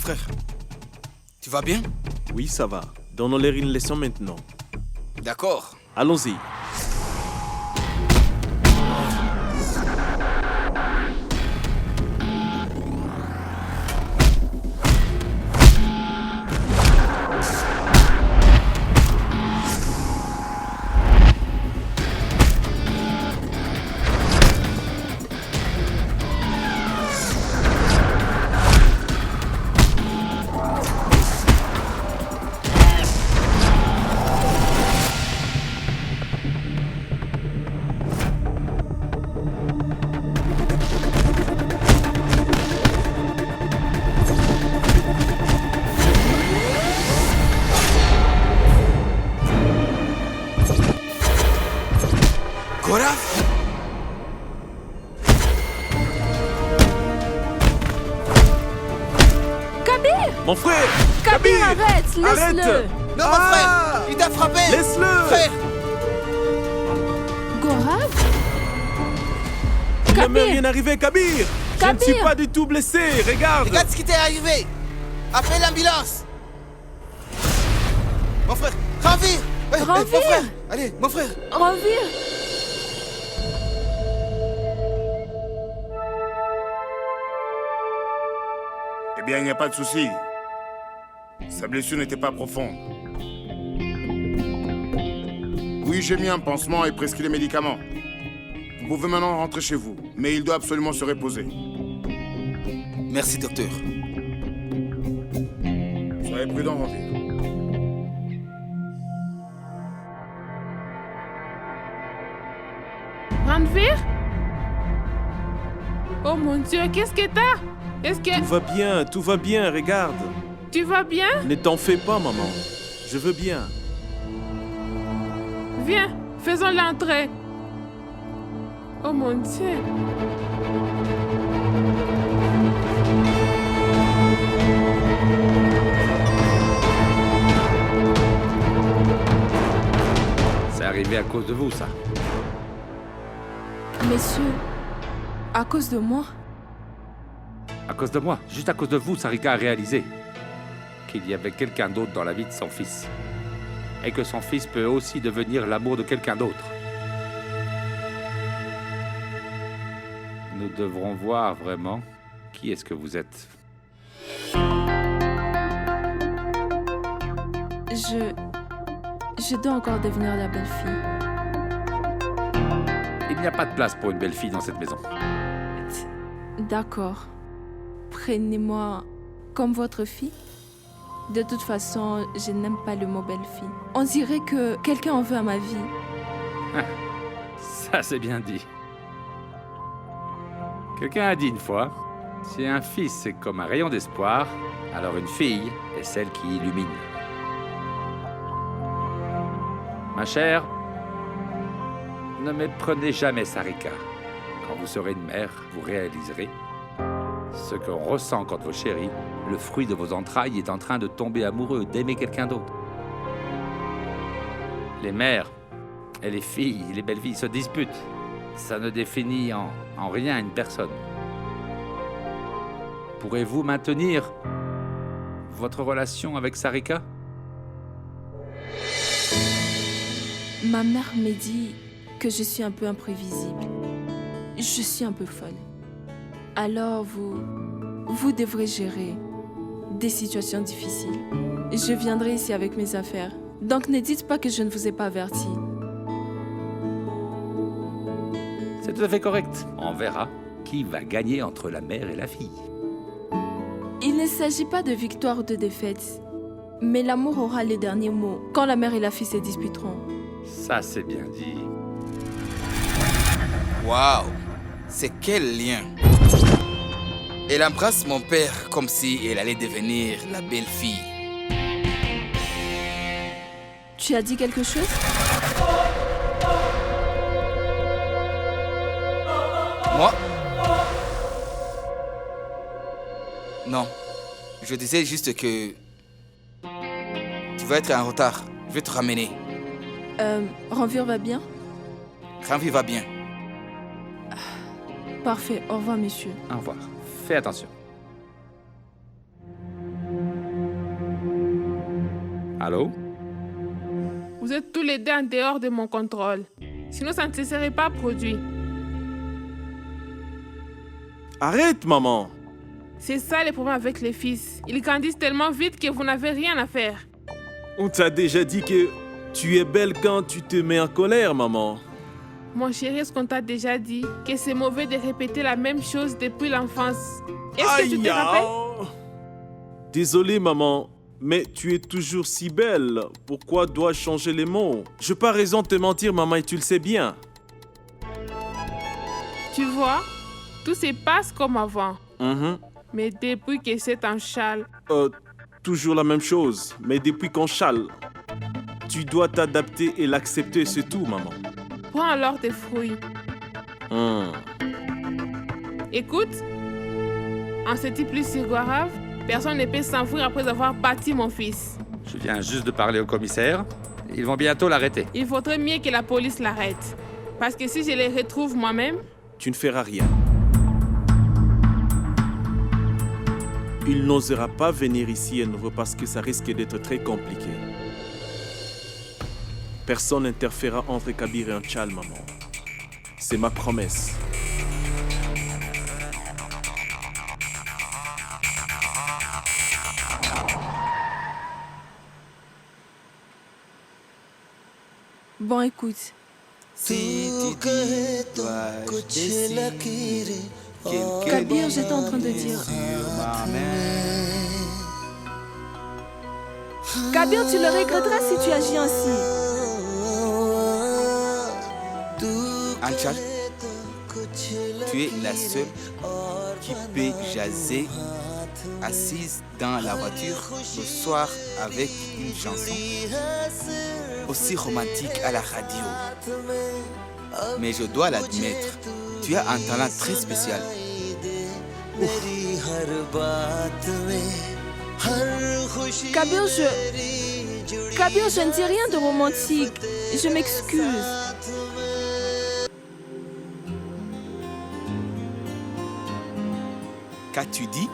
frère, tu vas bien? Oui, ça va. Donnons-leur une leçon maintenant. D'accord. Allons-y. Gorav? Kabir! Mon frère! Kabir, arrête! Laisse-le! Arrête! Non, mon frère! Il t'a frappé! Laisse-le! Frère! Gorav? Il ne m'est Kabir! rien arrivé, Kabir! Je ne Kabir! suis pas du tout blessé, regarde! Regarde ce qui t'est arrivé! Appelle l'ambulance! Mon frère! Ranvir! Mon Ranvir! frère! Allez, mon frère! Ranvir! Eh bien, il n'y a pas de souci. Sa blessure n'était pas profonde. Oui, j'ai mis un pansement et prescrit les médicaments. Vous pouvez maintenant rentrer chez vous, mais il doit absolument se reposer. Merci, docteur. Soyez prudent, Ranvir. Ranvir? Oh mon Dieu, qu'est-ce que t'as? Est-ce que Tout va bien, regarde. tu vas bien? Ne t'en fais pas, maman. Je veux bien. Viens, faisons l'entrée. Oh mon Dieu. C'est arrivé à cause de vous, ça. Messieurs, à cause de moi? À cause de moi, juste à cause de vous, Sarika a réalisé qu'il y avait quelqu'un d'autre dans la vie de son fils. Et que son fils peut aussi devenir l'amour de quelqu'un d'autre. Nous devrons voir vraiment qui est-ce que vous êtes. Je dois encore devenir la belle fille. Il n'y a pas de place pour une belle fille dans cette maison. D'accord. Prenez-moi comme votre fille. De toute façon, je n'aime pas le mot belle fille. On dirait que quelqu'un en veut à ma vie. Ça, c'est bien dit. Quelqu'un a dit une fois, si un fils est comme un rayon d'espoir, alors une fille est celle qui illumine. Ma chère, ne méprenez jamais Sarika. Quand vous serez une mère, vous réaliserez ce qu'on ressent quand vos chéris, le fruit de vos entrailles, est en train de tomber amoureux, d'aimer quelqu'un d'autre. Les mères et les filles, les belles filles se disputent. Ça ne définit en rien une personne. Pourrez-vous maintenir votre relation avec Sarika? Ma mère me dit que je suis un peu imprévisible. Je suis un peu folle. Alors vous devrez gérer des situations difficiles. Je viendrai ici avec mes affaires. Donc ne dites pas que je ne vous ai pas averti. C'est tout à fait correct. On verra qui va gagner entre la mère et la fille. Il ne s'agit pas de victoire ou de défaite. Mais l'amour aura les derniers mots quand la mère et la fille se disputeront. Ça, c'est bien dit. Waouh! C'est quel lien! Elle embrasse mon père comme si elle allait devenir la belle fille. Tu as dit quelque chose? Moi? Non. Je disais juste que... Tu vas être en retard. Je vais te ramener. Ranvir va bien? Ranvir va bien. Parfait. Au revoir, monsieur. Au revoir. Fais attention. Allô? Vous êtes tous les deux en dehors de mon contrôle. Sinon, ça ne se serait pas produit. Arrête, maman. C'est ça le problème avec les fils. Ils grandissent tellement vite que vous n'avez rien à faire. On t'a déjà dit que tu es belle quand tu te mets en colère, maman. Mon chéri, est-ce qu'on t'a déjà dit que c'est mauvais de répéter la même chose depuis l'enfance? Est-ce que tu te rappelles? Désolé, maman, mais tu es toujours si belle. Pourquoi dois-je changer les mots? Je n'ai pas raison de te mentir, maman, et tu le sais bien. Tu vois, tout se passe comme avant. Mhm. Mais depuis que c'est un châle, Toujours la même chose, mais depuis qu'on chale, tu dois t'adapter et l'accepter, c'est tout, maman. prends alors tes fruits. Écoute, en ce type plus sur Gourave, personne ne peut s'enfuir après avoir battu mon fils. Je viens juste de parler au commissaire. Ils vont bientôt l'arrêter. Il faudrait mieux que la police l'arrête. Parce que si je les retrouve moi-même, Tu ne feras rien. Il n'osera pas venir ici à nouveau parce que ça risque d'être très compliqué. Personne n'interférera entre Kabir et Anchal, maman. C'est ma promesse. Bon, écoute. Si tu dis, dois-je décider Kabir, j'étais en train de dire... sur ma main. Kabir, tu le regretteras si tu agis ainsi. Anchal, tu es la seule qui peut jaser assise dans la voiture le soir avec une chanson aussi romantique à la radio. Mais je dois l'admettre, tu as un talent très spécial. Kabir, je ne dis rien de romantique. Je m'excuse. Qu'as-tu dit?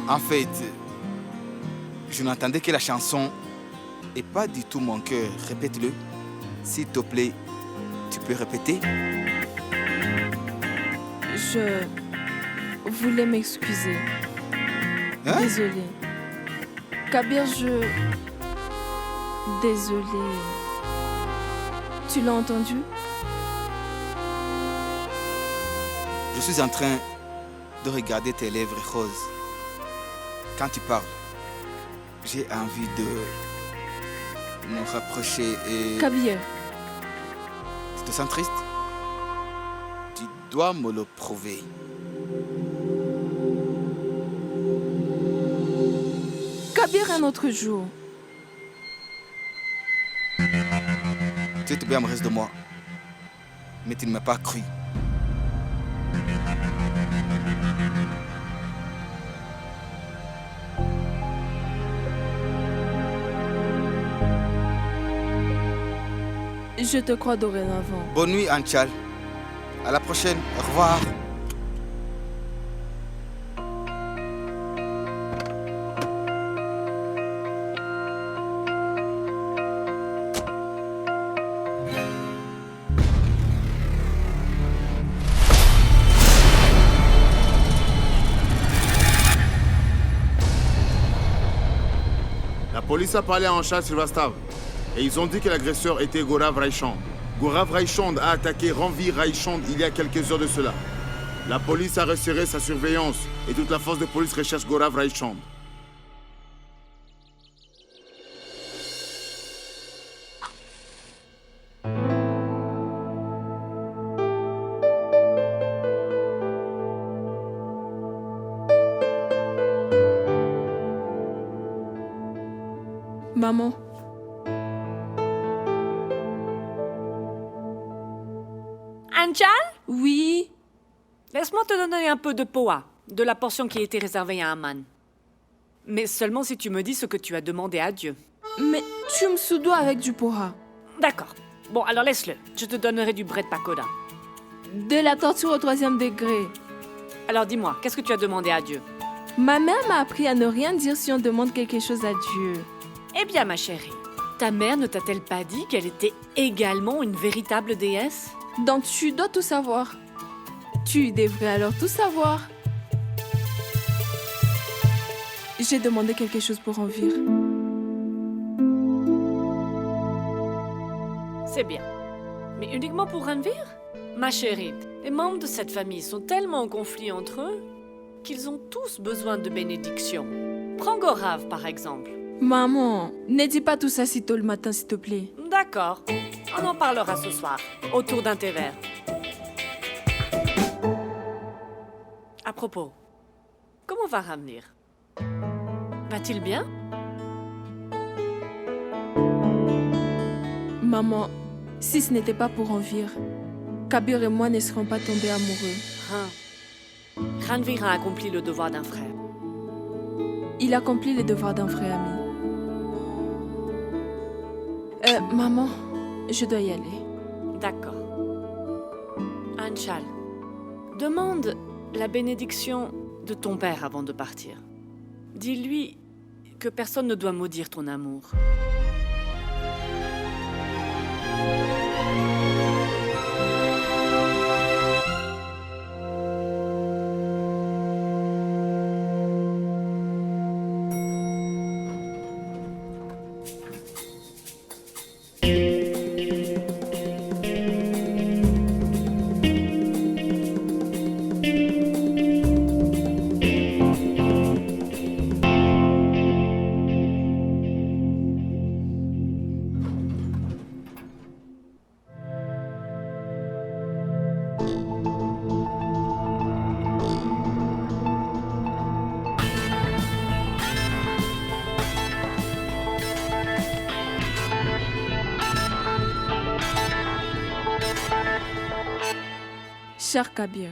En fait, je n'entendais que la chanson et pas du tout mon cœur. Répète-le. S'il te plaît, tu peux répéter? Je voulais m'excuser. Hein? Désolée. Kabir, Désolée. Tu l'as entendu? Je suis en train de regarder tes lèvres roses. Quand tu parles, j'ai envie de me rapprocher et... Kabir, Tu te sens triste? Tu dois me le prouver. Kabir, un autre jour. Tu étais bien amoureuse de moi, mais tu ne m'as pas cru. Je te crois dorénavant. Bonne nuit, Anchal. À la prochaine. Au revoir. La police a parlé à Anchal Srivastav et ils ont dit que l'agresseur était Gaurav Raichand. Gaurav Raichand a attaqué Ranveer Raichand il y a quelques heures de cela. La police a resserré sa surveillance et toute la force de police recherche Gaurav Raichand. Maman, Anchal, oui, laisse-moi te donner un peu de poa, de la portion qui a été réservée à Aman. Mais seulement si tu me dis ce que tu as demandé à Dieu. mais tu me sous-dois avec du porra. D'accord. Bon, alors laisse-le. Je te donnerai du bread pakoda. De la torture au 3e degré. Alors dis-moi, qu'est-ce que tu as demandé à Dieu? Ma mère m'a appris à ne rien dire si on demande quelque chose à Dieu. Eh bien, ma chérie, ta mère ne t'a-t-elle pas dit qu'elle était également une véritable déesse? Donc tu dois tout savoir. Tu devrais alors tout savoir. J'ai demandé quelque chose pour Envir. C'est bien. Mais uniquement pour Ranvir? Ma chérie, les membres de cette famille sont tellement en conflit entre eux qu'ils ont tous besoin de bénédiction. Prends Gorav, par exemple. Maman, ne dis pas tout ça si tôt le matin, s'il te plaît. D'accord. On en parlera ce soir, autour d'un thé vert. À propos, comment va Ranvir? Va-t-il bien? Maman, si ce n'était pas pour Envir, Kabir et moi ne serions pas tombés amoureux. Ranvir a accompli le devoir d'un frère. Il accomplit les devoirs d'un frère ami. Maman, je dois y aller. D'accord. Anchal, demande la bénédiction de ton père avant de partir. Dis-lui que personne ne doit maudire ton amour. Cher Kabir,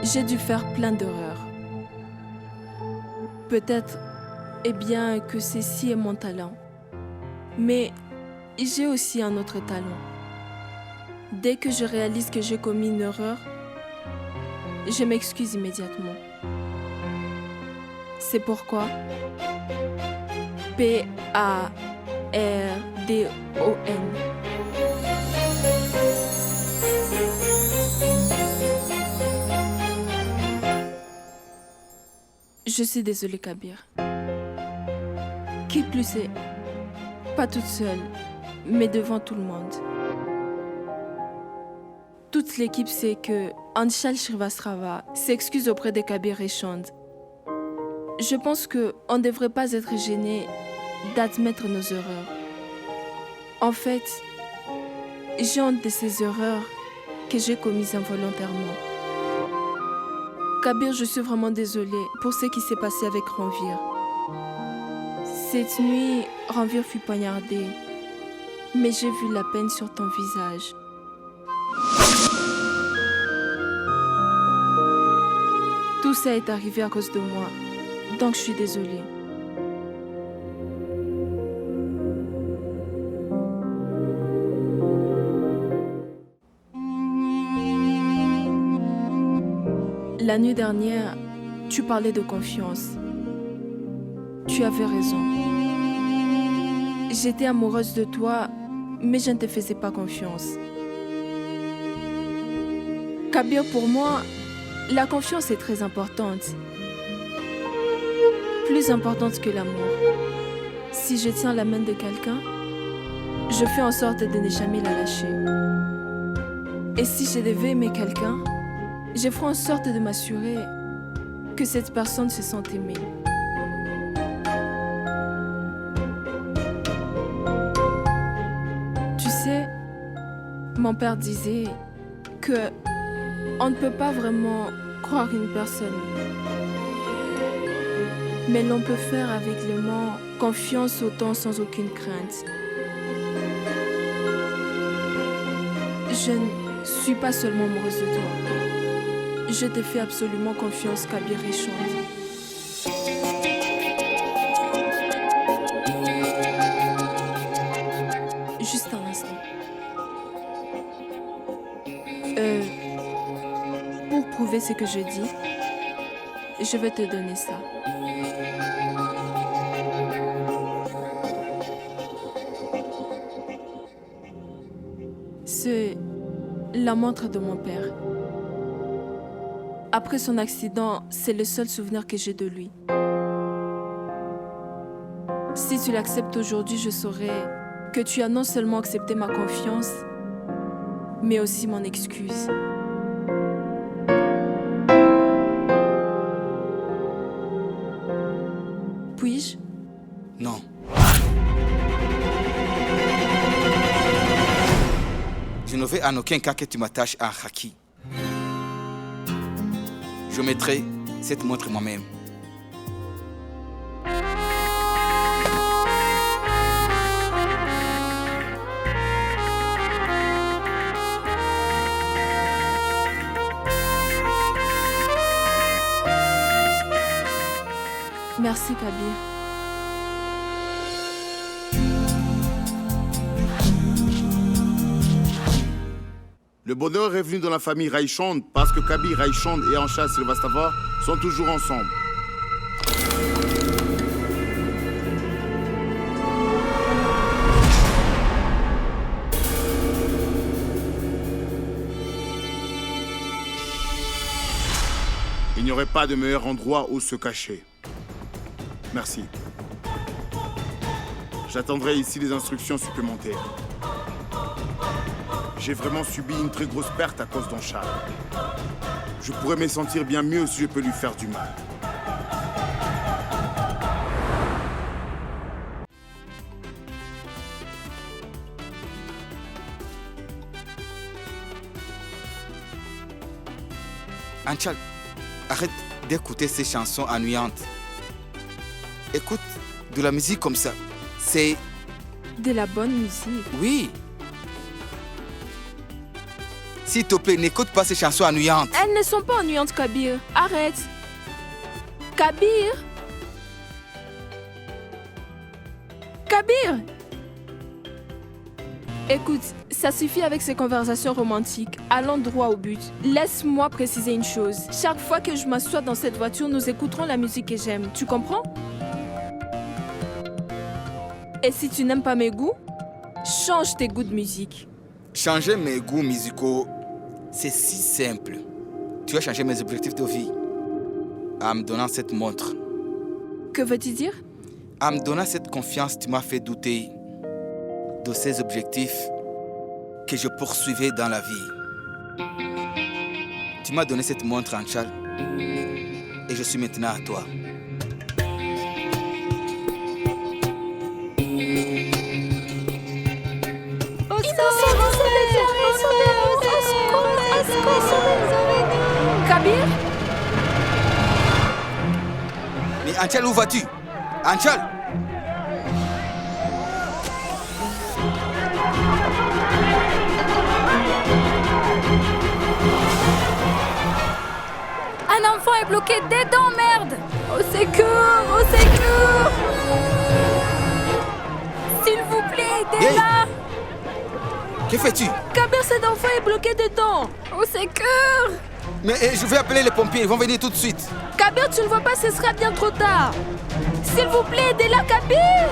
j'ai dû faire plein d'erreurs. Peut-être, que ceci est mon talent. Mais j'ai aussi un autre talent. Dès que je réalise que j'ai commis une erreur, je m'excuse immédiatement. C'est pourquoi Pardon. Je suis désolée, Kabir. Qui plus est, pas toute seule, mais devant tout le monde. Toute l'équipe sait que Anchal Shrivastava s'excuse auprès de Kabir et Chand. Je pense qu'on ne devrait pas être gêné d'admettre nos erreurs. En fait, j'ai honte de ces erreurs que j'ai commises involontairement. Kabir, je suis vraiment désolée pour ce qui s'est passé avec Ranvir. Cette nuit, Ranvir fut poignardé, mais j'ai vu la peine sur ton visage. Tout ça est arrivé à cause de moi, donc je suis désolée. La nuit dernière, tu parlais de confiance. Tu avais raison. J'étais amoureuse de toi, mais je ne te faisais pas confiance. Kabir, pour moi, la confiance est très importante. Plus importante que l'amour. Si je tiens la main de quelqu'un, je fais en sorte de ne jamais la lâcher. Et si je devais aimer quelqu'un, je ferai en sorte de m'assurer que cette personne se sente aimée. Tu sais, mon père disait que on ne peut pas vraiment croire une personne, mais l'on peut faire avec les mots confiance autant sans aucune crainte. Je ne suis pas seulement amoureuse de toi. Je te fais absolument confiance, Kabir et Chand. Juste un instant. Pour prouver ce que je dis, je vais te donner ça. la montre de mon père. Après son accident, c'est le seul souvenir que j'ai de lui. Si tu l'acceptes aujourd'hui, je saurai que tu as non seulement accepté ma confiance, mais aussi mon excuse. Puis-je? Non. Je ne veux en aucun cas que tu m'attaches à un Haki. Je mettrai cette montre moi-même. Merci, Kabir. Le bonheur est venu dans la famille Raichand parce que Kabir Raichand et Anshal Srivastava sont toujours ensemble. Il n'y aurait pas de meilleur endroit où se cacher. Merci. J'attendrai ici des instructions supplémentaires. J'ai vraiment subi une très grosse perte à cause d'Anshal. Je pourrais me sentir bien mieux si je peux lui faire du mal. Anshal, arrête d'écouter ces chansons ennuyantes. Écoute de la musique comme ça. C'est... De la bonne musique. Oui. S'il te plaît, n'écoute pas ces chansons ennuyantes. Elles ne sont pas ennuyantes, Kabir. Arrête. Kabir. Kabir. Écoute, ça suffit avec ces conversations romantiques. Allons droit au but. Laisse-moi préciser une chose. Chaque fois que je m'assois dans cette voiture, nous écouterons la musique que j'aime. Tu comprends? Et si tu n'aimes pas mes goûts, change tes goûts de musique. Changer mes goûts musicaux, c'est si simple. Tu as changé mes objectifs de vie en me donnant cette montre. Que veux-tu dire? En me donnant cette confiance, tu m'as fait douter de ces objectifs que je poursuivais dans la vie. Tu m'as donné cette montre, Anshal, et je suis maintenant à toi. Kabir? Mais Anshal, où vas-tu? Anshal! Un enfant est bloqué dedans, merde! Au secours! Au secours! S'il vous plaît, aidez-la! Que fais-tu? Kabir, cet enfant est bloqué dedans! Au secours! Mais je vais appeler les pompiers, ils vont venir tout de suite. Kabir, tu ne vois pas, ce sera bien trop tard! S'il vous plaît, aidez-la, Kabir!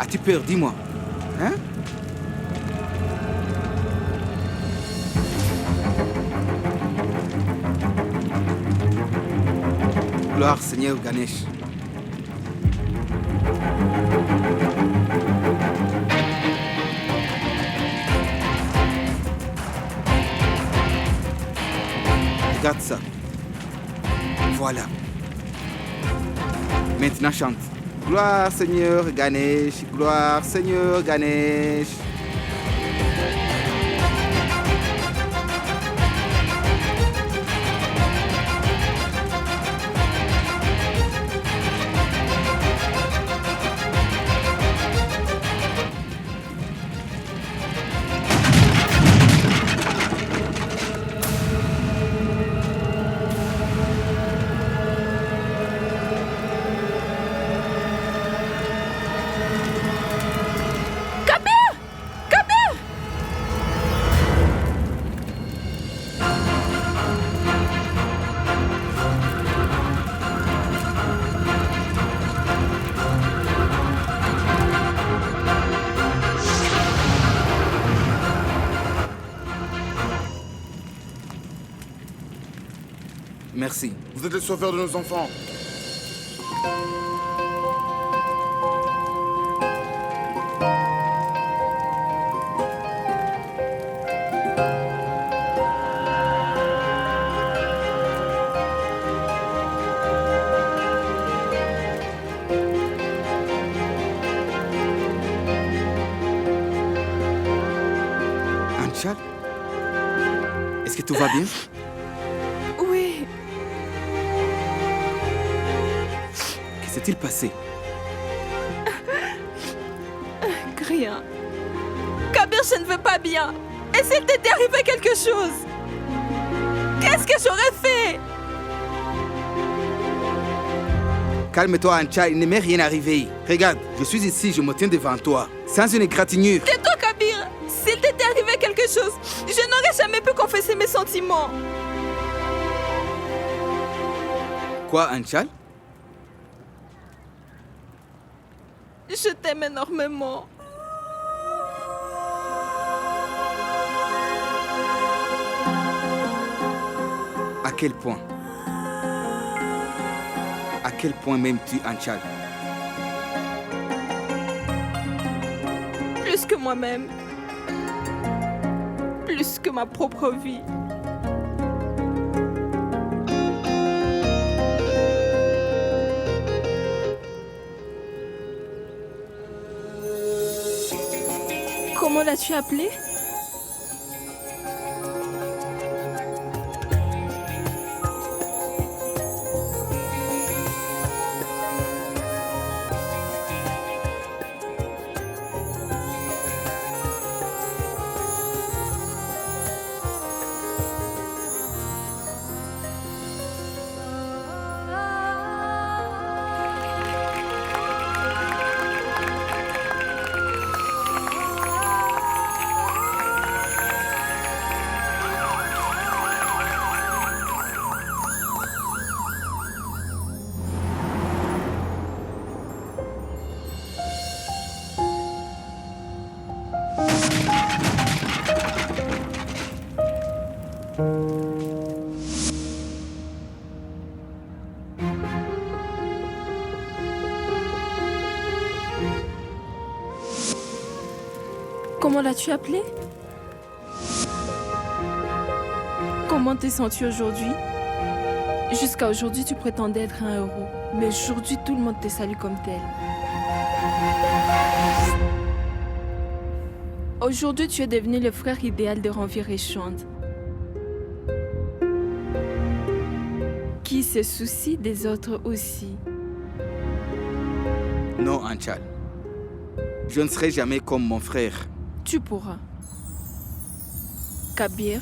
As-tu peur? Dis-moi. Hein? Gloire Seigneur Ganesh. Regarde ça. Voilà. Maintenant chante. Gloire Seigneur Ganesh, gloire Seigneur Ganesh. Merci. Vous êtes le sauveur de nos enfants. Anchal? Est-ce que tout va bien? Oui. Que s'est-il passé? Rien. Kabir, je ne veux pas bien. Et s'il t'était arrivé quelque chose? Qu'est-ce que j'aurais fait? Calme-toi, Anchal, il ne m'est rien arrivé. Regarde, je suis ici, je me tiens devant toi, sans une égratignure. Tais-toi, Kabir. S'il t'était arrivé quelque chose, je n'aurais jamais pu confesser mes sentiments. Quoi, Anchal? Je t'aime énormément. À quel point? À quel point m'aimes-tu, Anchal? Plus que moi-même. Plus que ma propre vie. Comment l'as-tu appelé? Comment l'as-tu appelé? Comment t'es senti aujourd'hui? Jusqu'à aujourd'hui, tu prétendais être un héros. Mais aujourd'hui, tout le monde te salue comme tel. Aujourd'hui, tu es devenu le frère idéal de Ranveer et Chand, qui se soucie des autres aussi. Non, Anchal. Je ne serai jamais comme mon frère. Tu pourras. Kabir,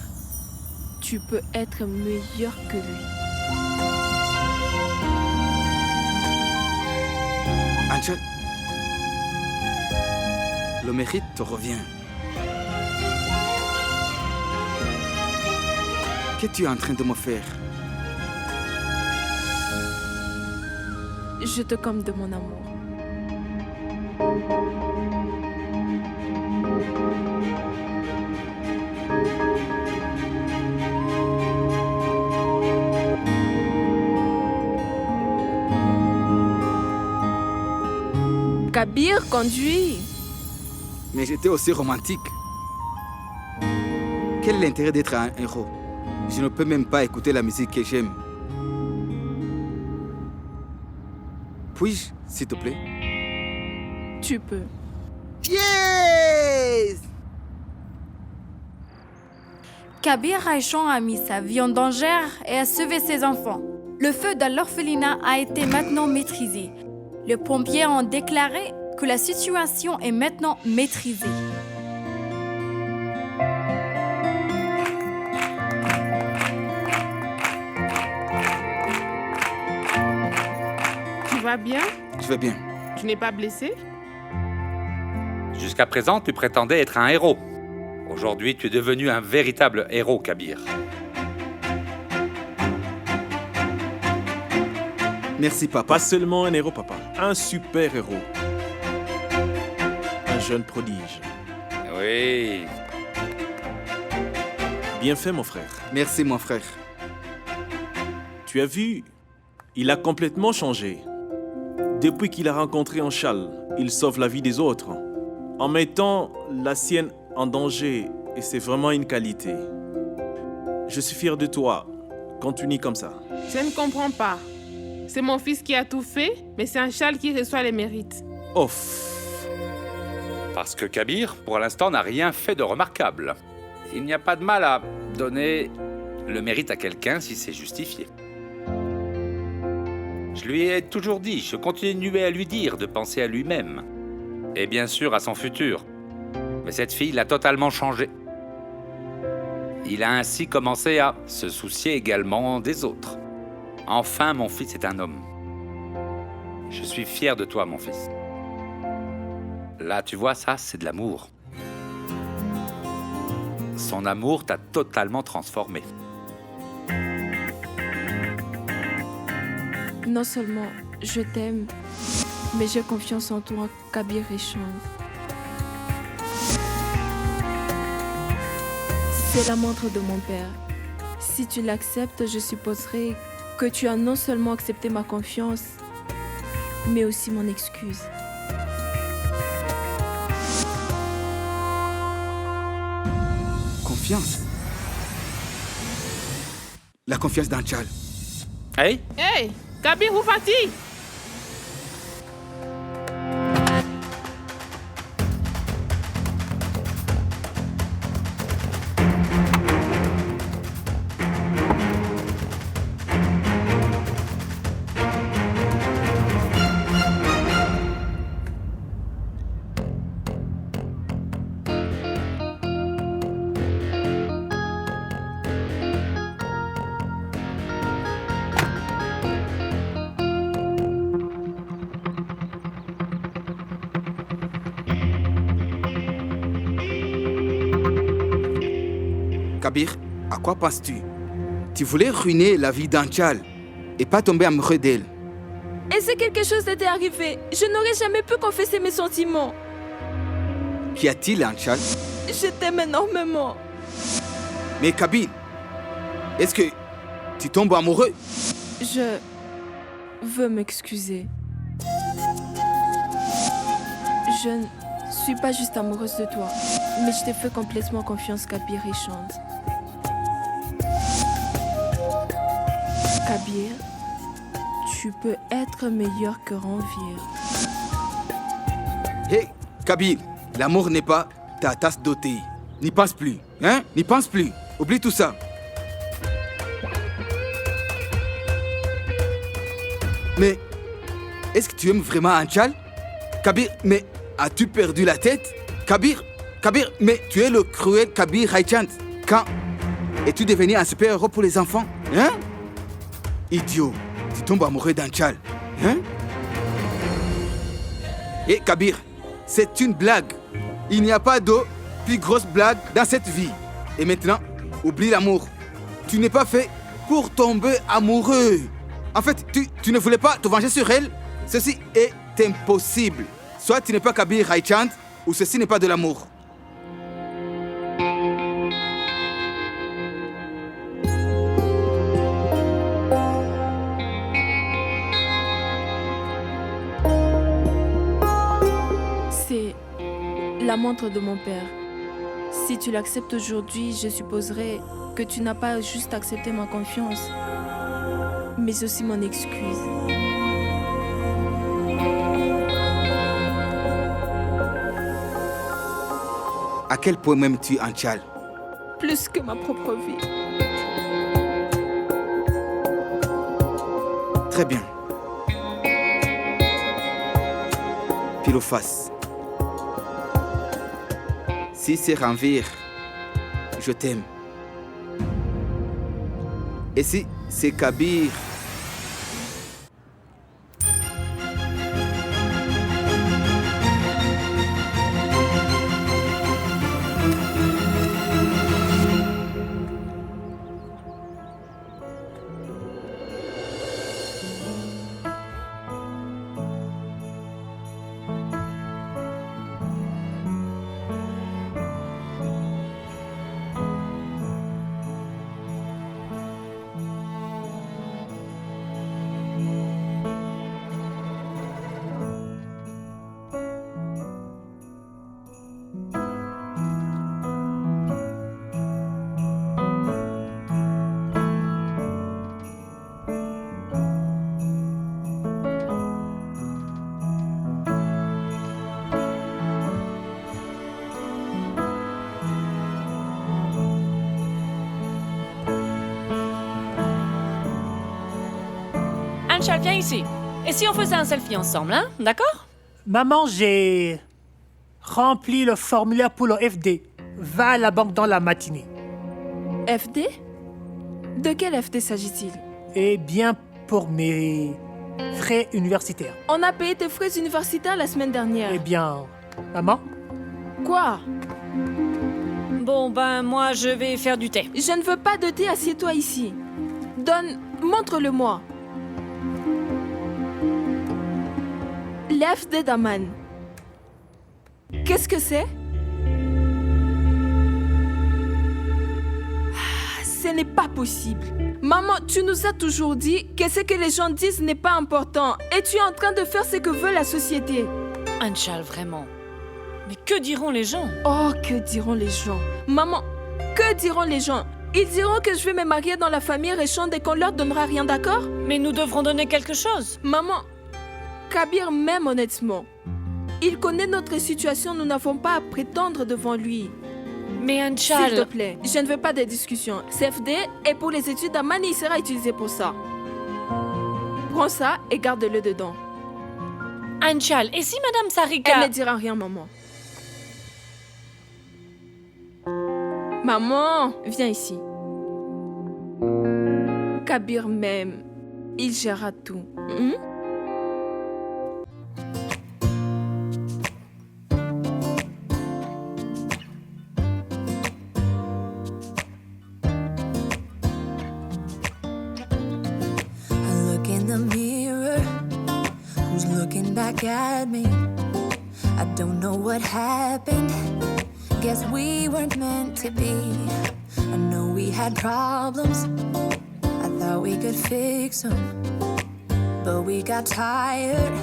tu peux être meilleur que lui. Anchal, le mérite te revient. Qu'es-tu en train de me faire? Je te comme de mon amour. Kabir, conduis. Mais j'étais aussi romantique. Quel est l'intérêt d'être un héros? Je ne peux même pas écouter la musique que j'aime. Puis-je, s'il te plaît? Tu peux. Yes! Kabir Raichan a mis sa vie en danger et a sauvé ses enfants. Le feu dans l'orphelinat a été maintenant maîtrisé. Les pompiers ont déclaré que la situation est maintenant maîtrisée. Tu vas bien? Je vais bien. Tu n'es pas blessé? Jusqu'à présent, tu prétendais être un héros. Aujourd'hui, tu es devenu un véritable héros, Kabir. Merci, papa. Pas seulement un héros, papa. Un super héros. Un jeune prodige. Oui. Bien fait, mon frère. Merci, mon frère. Tu as vu, il a complètement changé. Depuis qu'il a rencontré Anchal, il sauve la vie des autres, en mettant la sienne en danger, et c'est vraiment une qualité. Je suis fier de toi. Continue comme ça. Je ne comprends pas. C'est mon fils qui a tout fait, mais c'est Anchal qui reçoit les mérites. Off. Parce que Kabir, pour l'instant, n'a rien fait de remarquable. Il n'y a pas de mal à donner le mérite à quelqu'un si c'est justifié. Je lui ai toujours dit, je continuais à lui dire de penser à lui-même. Et bien sûr à son futur. Mais cette fille l'a totalement changé. Il a ainsi commencé à se soucier également des autres. Enfin, mon fils est un homme. Je suis fier de toi, mon fils. Là, tu vois, ça, c'est de l'amour. Son amour t'a totalement transformé. Non seulement je t'aime, mais j'ai confiance en toi, Kabir Raichan. C'est la montre de mon père. Si tu l'acceptes, je supposerai que tu as non seulement accepté ma confiance, mais aussi mon excuse. Confiance. La confiance d'Anchal. Hey, Hey, Kabir, où vas-tu? Kabir, à quoi penses-tu? Tu voulais ruiner la vie d'Anchal et pas tomber amoureux d'elle. Et si quelque chose t'était arrivé, je n'aurais jamais pu confesser mes sentiments. Qu'y a-t-il, Anchal? Je t'aime énormément. Mais Kabir, est-ce que tu tombes amoureux? Je veux m'excuser. Je ne suis pas juste amoureuse de toi, mais je t'ai fait complètement confiance, Kabir Raichan. Kabir, tu peux être meilleur que Ranvir. Hé, Kabir, l'amour n'est pas ta tasse de thé. N'y pense plus, hein? N'y pense plus. Oublie tout ça. Mais, est-ce que tu aimes vraiment Anchal? Kabir, mais as-tu perdu la tête? Kabir, mais tu es le cruel Kabir Raichan. Quand es-tu devenu un super-héros pour les enfants? Hein? Idiot, tu tombes amoureux d'Anchal. Hein? Et Kabir, c'est une blague. Il n'y a pas de plus grosse blague dans cette vie. Et maintenant, oublie l'amour. Tu n'es pas fait pour tomber amoureux. En fait, tu ne voulais pas te venger sur elle. Ceci est impossible. Soit tu n'es pas Kabir Raichan, ou ceci n'est pas de l'amour. la montre de mon père. Si tu l'acceptes aujourd'hui, je supposerai que tu n'as pas juste accepté ma confiance, mais aussi mon excuse. À quel point m'aimes-tu, Anchal? Plus que ma propre vie. Très bien. Pile ou face. Si c'est Ranveer, je t'aime. Et si c'est Kabir, Anchal, viens ici. Et si on faisait un selfie ensemble, hein? D'accord? Maman, j'ai rempli le formulaire pour le FD. Va à la banque dans la matinée. FD? De quel FD s'agit-il? Eh bien, pour mes frais universitaires. On a payé tes frais universitaires la semaine dernière. Eh bien, maman? Quoi? Bon, ben, moi, je vais faire du thé. Je ne veux pas de thé, assieds-toi ici. Montre-le-moi. L'FD d'Aman. Qu'est-ce que c'est? Ce n'est pas possible. Maman, tu nous as toujours dit que ce que les gens disent n'est pas important. Et tu es en train de faire ce que veut la société. Anchal, vraiment. Mais que diront les gens? Oh, que diront les gens? Maman, que diront les gens? Ils diront que je vais me marier dans la famille Raichond et qu'on leur donnera rien, d'accord? Mais nous devrons donner quelque chose. Maman, Kabir m'aime honnêtement. Il connaît notre situation, nous n'avons pas à prétendre devant lui. Mais Anchal... S'il te plaît, je ne veux pas de discussion. CFD est pour les études d'Aman et il sera utilisé pour ça. Prends ça et garde-le dedans. Anchal, et si Madame Sarika... Elle ne dira rien, maman. Maman, viens ici. Kabir m'aime. Il gérera tout. Back at me. I don't know what happened. Guess we weren't meant to be. I know we had problems. I thought we could fix them, but we got tired.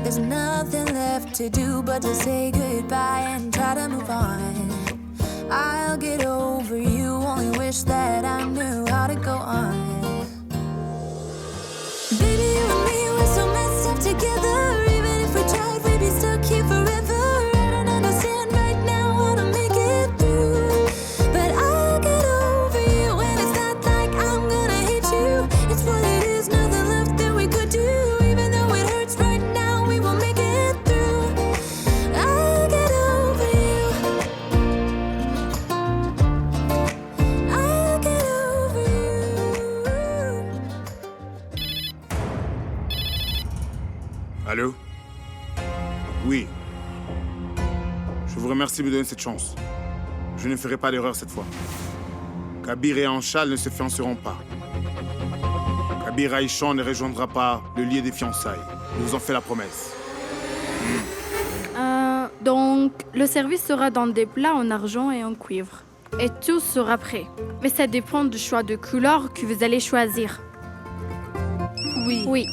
There's nothing left to do but to say goodbye and try to move on. I'll get over you, only wish that I knew how to go on. Baby, you and me, we're so messed up together. Even if we tried, we'd be stuck here forever. I don't understand right now how to make it through, but I'll get over you, and it's not like I'm gonna hate you. It's what it is, nothing left that we could do. Even though it hurts right now, we will make it through. I'll get over you. I'll get over you. Allô? Oui. Je vous remercie de me donner cette chance. Je ne ferai pas d'erreur cette fois. Kabir et Anchal ne se fianceront pas. Kabir Raichond ne rejoindra pas le lieu des fiançailles. Je vous en fais la promesse. Donc, le service sera dans des plats en argent et en cuivre. Et tout sera prêt. Mais ça dépend du choix de couleur que vous allez choisir. Oui. Oui.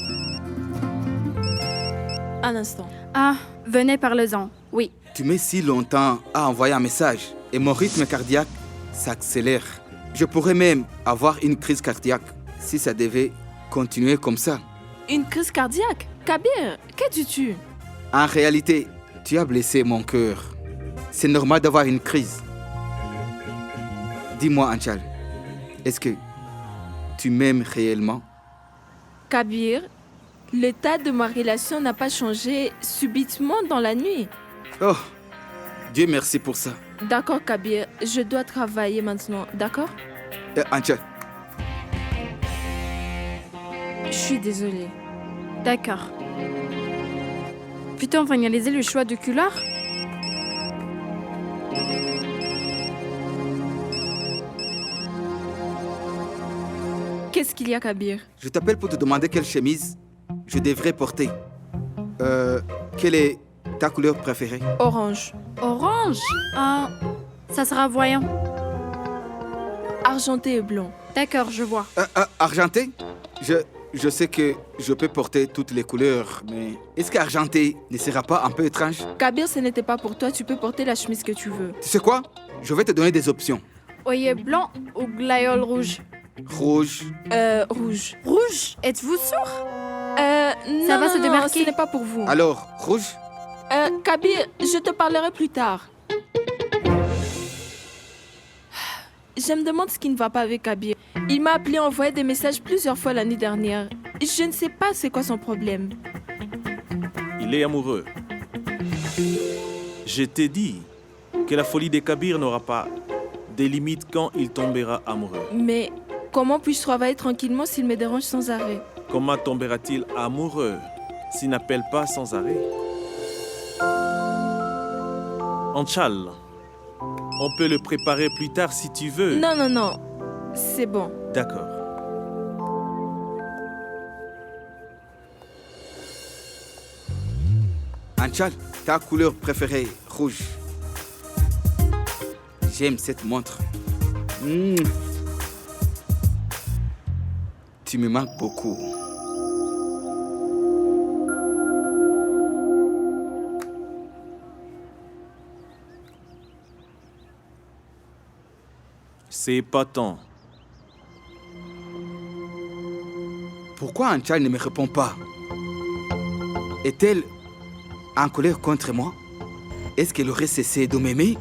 Un instant. Ah, venez, parlez-en. Oui. tu mets si longtemps à envoyer un message et mon rythme cardiaque s'accélère. Je pourrais même avoir une crise cardiaque si ça devait continuer comme ça. Une crise cardiaque? Kabir, que dis-tu? En réalité, tu as blessé mon cœur. C'est normal d'avoir une crise. Dis-moi, Anchal, est-ce que tu m'aimes réellement? Kabir, l'état de ma relation n'a pas changé subitement dans la nuit. Oh, Dieu merci pour ça. D'accord, Kabir, je dois travailler maintenant, d'accord? Anchal. Je suis désolée. D'accord. Puis-on finaliser le choix de couleur? Qu'est-ce qu'il y a, Kabir? Je t'appelle pour te demander quelle chemise je devrais porter. Quelle est ta couleur préférée? Orange. Orange? Ah, ça sera voyant. Argenté et blond. D'accord, je vois. Argenté? Je sais que je peux porter toutes les couleurs, mais est-ce qu'argenté ne sera pas un peu étrange? Kabir, ce n'était pas pour toi, tu peux porter la chemise que tu veux. Tu sais quoi? Je vais te donner des options. Oeil blanc ou glaïeul rouge? Rouge. Rouge. Rouge? Êtes-vous sûr? Ça va se démarquer. Ce n'est pas pour vous. Alors, rouge? Kabir, je te parlerai plus tard. Je me demande ce qui ne va pas avec Kabir. Il m'a appelé et envoyé des messages plusieurs fois l'année dernière. Je ne sais pas c'est quoi son problème. Il est amoureux. Je t'ai dit que la folie de Kabir n'aura pas de limites quand il tombera amoureux. Mais comment puis-je travailler tranquillement s'il me dérange sans arrêt? Comment tombera-t-il amoureux s'il n'appelle pas sans arrêt? Anchal, on peut le préparer plus tard si tu veux. Non. C'est bon. D'accord. Anchal, ta couleur préférée, rouge. J'aime cette montre. Tu me manques beaucoup. C'est épatant. Pourquoi Anchal ne me répond pas? Est-elle en colère contre moi? Est-ce qu'elle aurait cessé de m'aimer?